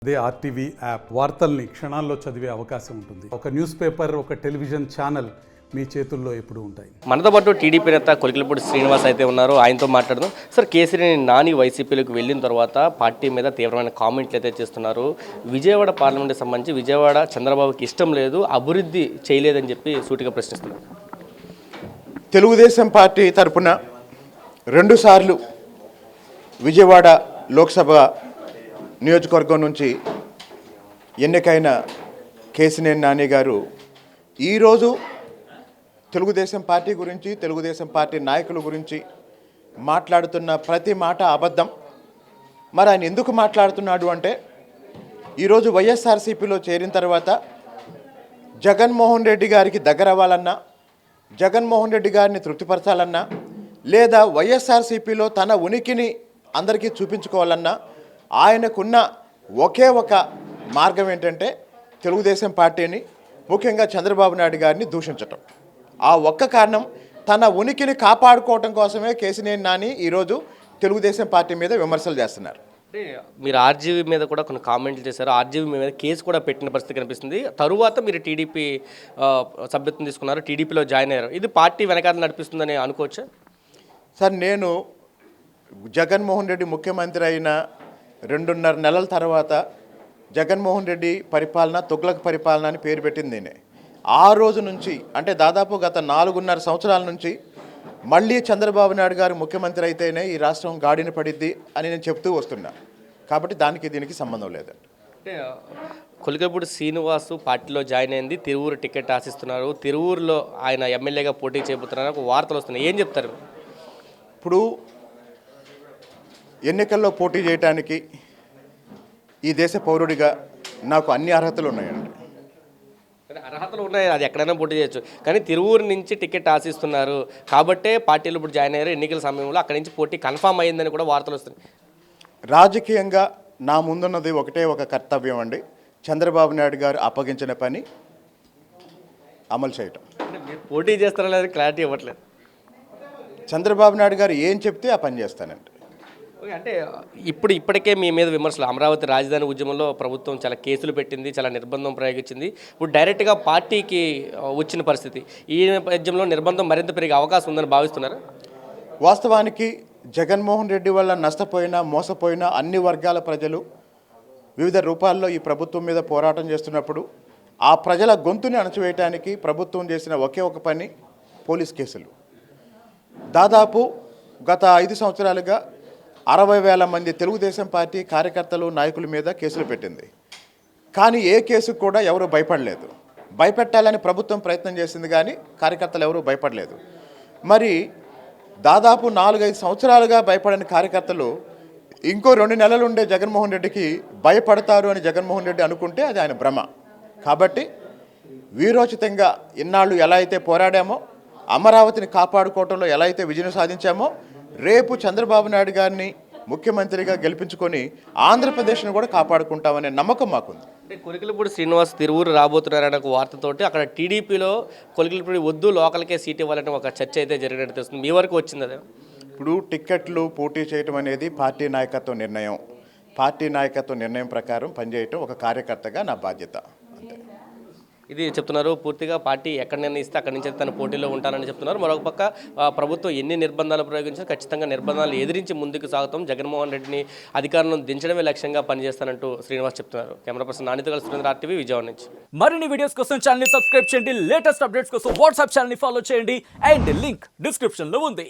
అదే RTV app వార్తల్ని క్షణాల్లో చదివే అవకాశం ఉంటుంది. ఒక న్యూస్ పేపర్, ఒక టెలివిజన్ ఛానల్ మీ చేతుల్లో ఎప్పుడూ ఉంటాయి. మనతో పాటు టీడీపీ నేత కొలికిలపూడి శ్రీనివాస్ అయితే ఉన్నారు. ఆయనతో మాట్లాడదాం. సార్, కేసీఆర్ నాని వైసీపీలోకి వెళ్ళిన తర్వాత పార్టీ మీద తీవ్రమైన కామెంట్లు అయితే చేస్తున్నారు. విజయవాడ పార్లమెంట్కి సంబంధించి విజయవాడ చంద్రబాబుకి ఇష్టం లేదు, అభివృద్ధి చేయలేదని చెప్పి సూటిగా ప్రశ్నిస్తున్నారు. తెలుగుదేశం పార్టీ తరపున 2 సార్లు విజయవాడ లోక్సభ నియోజకవర్గం నుంచి ఎన్నికైన కేసినేని నాని గారు ఈరోజు తెలుగుదేశం పార్టీ గురించి, తెలుగుదేశం పార్టీ నాయకుల గురించి మాట్లాడుతున్న ప్రతి మాట అబద్ధం. మరి ఆయన ఎందుకు మాట్లాడుతున్నాడు అంటే, ఈరోజు వైఎస్ఆర్సీపీలో చేరిన తర్వాత జగన్మోహన్ రెడ్డి గారికి దగ్గర అవ్వాలన్నా, జగన్మోహన్ రెడ్డి గారిని తృప్తిపరచాలన్నా, లేదా వైఎస్ఆర్సీపీలో తన ఉనికిని అందరికీ చూపించుకోవాలన్నా ఆయనకున్న ఒకే ఒక మార్గం ఏంటంటే తెలుగుదేశం పార్టీని, ముఖ్యంగా చంద్రబాబు నాయుడు గారిని దూషించటం. ఆ ఒక్క కారణం, తన ఉనికిని కాపాడుకోవటం కోసమే కేసినేని నాని ఈరోజు తెలుగుదేశం పార్టీ మీద విమర్శలు చేస్తున్నారు. అంటే మీరు ఆర్జీవీ మీద కూడా కొన్ని కామెంట్లు చేశారు. ఆర్జీవీ మీద కేసు కూడా పెట్టిన పరిస్థితి కనిపిస్తుంది. తరువాత మీరు టీడీపీ సభ్యత్వం తీసుకున్నారు, టీడీపీలో జాయిన్ అయ్యారు. ఇది పార్టీ వెనకాల నడిపిస్తుందని అనుకోవచ్చా? సార్, నేను జగన్మోహన్ రెడ్డి ముఖ్యమంత్రి అయిన 2.5 నెలల తర్వాత జగన్మోహన్ రెడ్డి పరిపాలన తుగ్లక్ పరిపాలన అని పేరు పెట్టింది నేనే. ఆ రోజు నుంచి, అంటే దాదాపు గత 4.5 సంవత్సరాల నుంచి మళ్ళీ చంద్రబాబు నాయుడు గారు ముఖ్యమంత్రి అయితేనే ఈ రాష్ట్రం గాడిన పడిద్ది అని నేను చెప్తూ వస్తున్నా. కాబట్టి దీనికి సంబంధం లేదండి. అంటే కొలికిలపూడి శ్రీనివాస్ పార్టీలో జాయిన్ అయింది, తిరువూరు టికెట్ ఆశిస్తున్నారు, తిరువూరులో ఆయన ఎమ్మెల్యేగా పోటీ చేయబోతున్నారు, ఒక వార్తలు వస్తున్నాయి. ఏం చెప్తారు? ఇప్పుడు ఎన్నికల్లో పోటీ చేయడానికి ఈ దేశ పౌరుడిగా నాకు అన్ని అర్హతలు ఉన్నాయండి. అర్హతలు ఉన్నాయి, అది ఎక్కడైనా పోటీ చేయొచ్చు. కానీ తిరువూరు నుంచి టికెట్ ఆశిస్తున్నారు కాబట్టే పార్టీలో ఇప్పుడు జాయిన్ అయ్యారు. ఎన్నికల సమయంలో అక్కడి నుంచి పోటీ కన్ఫామ్ అయ్యిందని కూడా వార్తలు వస్తున్నాయి. రాజకీయంగా నా ముందున్నది ఒకటే ఒక కర్తవ్యం అండి, చంద్రబాబు నాయుడు గారు అప్పగించిన పని అమలు చేయటం. మీరు పోటీ చేస్తారా లేదా క్లారిటీ ఇవ్వట్లేదు. చంద్రబాబు నాయుడు గారు ఏం చెప్తే ఆ పని చేస్తానండి. అంటే ఇప్పటికే మీ మీద విమర్శలు, అమరావతి రాజధాని ఉద్యమంలో ప్రభుత్వం చాలా కేసులు పెట్టింది, చాలా నిర్బంధం ప్రయోగించింది. ఇప్పుడు డైరెక్ట్గా పార్టీకి వచ్చిన పరిస్థితి, ఈ నేపథ్యంలో నిర్బంధం మరింత పెరిగే అవకాశం ఉందని భావిస్తున్నారు. వాస్తవానికి జగన్మోహన్ రెడ్డి వల్ల నష్టపోయిన, మోసపోయిన అన్ని వర్గాల ప్రజలు వివిధ రూపాల్లో ఈ ప్రభుత్వం మీద పోరాటం చేస్తున్నప్పుడు ఆ ప్రజల గొంతుని అణచివేయటానికి ప్రభుత్వం చేసిన ఒకే ఒక పని పోలీస్ కేసులు. దాదాపు గత 5 సంవత్సరాలుగా 60,000 మంది తెలుగుదేశం పార్టీ కార్యకర్తలు, నాయకుల మీద కేసులు పెట్టింది. కానీ ఏ కేసుకు కూడా ఎవరు భయపడలేదు. భయపెట్టాలని ప్రభుత్వం ప్రయత్నం చేసింది, కానీ కార్యకర్తలు ఎవరు భయపడలేదు. మరి దాదాపు 4-5 సంవత్సరాలుగా భయపడని కార్యకర్తలు ఇంకో 2 నెలలు ఉండే జగన్మోహన్ రెడ్డికి భయపడతారు అని జగన్మోహన్ రెడ్డి అనుకుంటే అది ఆయన భ్రమ. కాబట్టి వీరోచితంగా ఇన్నాళ్ళు ఎలా అయితే పోరాడామో, అమరావతిని కాపాడుకోవడంలో ఎలా అయితే విజయం సాధించామో, రేపు చంద్రబాబు నాయుడు గారిని ముఖ్యమంత్రిగా గెలిపించుకొని ఆంధ్రప్రదేశ్ను కూడా కాపాడుకుంటామనే నమ్మకం మాకుంది. అంటే కొలికిలపూడి శ్రీనివాస్ తిరువూరు రాబోతున్నారనే ఒక వార్తతోటి అక్కడ టీడీపీలో కొలికిలపూడి వద్దు, లోకల్కే సీట్ ఇవ్వాలంటే ఒక చర్చ అయితే జరిగినట్టు తెలుస్తుంది. మీ వరకు వచ్చింది అదే? ఇప్పుడు టిక్కెట్లు పోటీ చేయడం అనేది పార్టీ నాయకత్వ నిర్ణయం. పార్టీ నాయకత్వ నిర్ణయం ప్రకారం పనిచేయటం ఒక కార్యకర్తగా నా బాధ్యత, అంతే. ఇది చెప్తున్నారు. పూర్తిగా పార్టీ ఎక్కడ నిర్ణయిస్తే అక్కడి నుంచి తన పోటీలో ఉంటానని చెప్తున్నారు. మరొక పక్క ప్రభుత్వం ఎన్ని నిర్బంధాలు ప్రయోగించినా ఖచ్చితంగా నిర్బంధాలు ఎదిరించి ముందుకు సాగుతాం, జగన్మోహన్ రెడ్డిని అధికారంలో దించడమే లక్ష్యంగా పనిచేస్తానంటూ శ్రీనివాస్ చెప్తున్నారు. కెమెరా పర్సన్ నానితో కలిసి సురేంద్ర, ఆర్టీవీ, విజయవాడ నుంచి. మరిన్ని వీడియోస్ కోసం ఛానల్ ని సబ్స్క్రైబ్ చేయండి, లేటెస్ట్ అప్డేట్స్ కోసం వాట్సాప్ ఛానల్ ని ఫాలో చేయండి, అండ్ లింక్ డిస్క్రిప్షన్ లో ఉంది.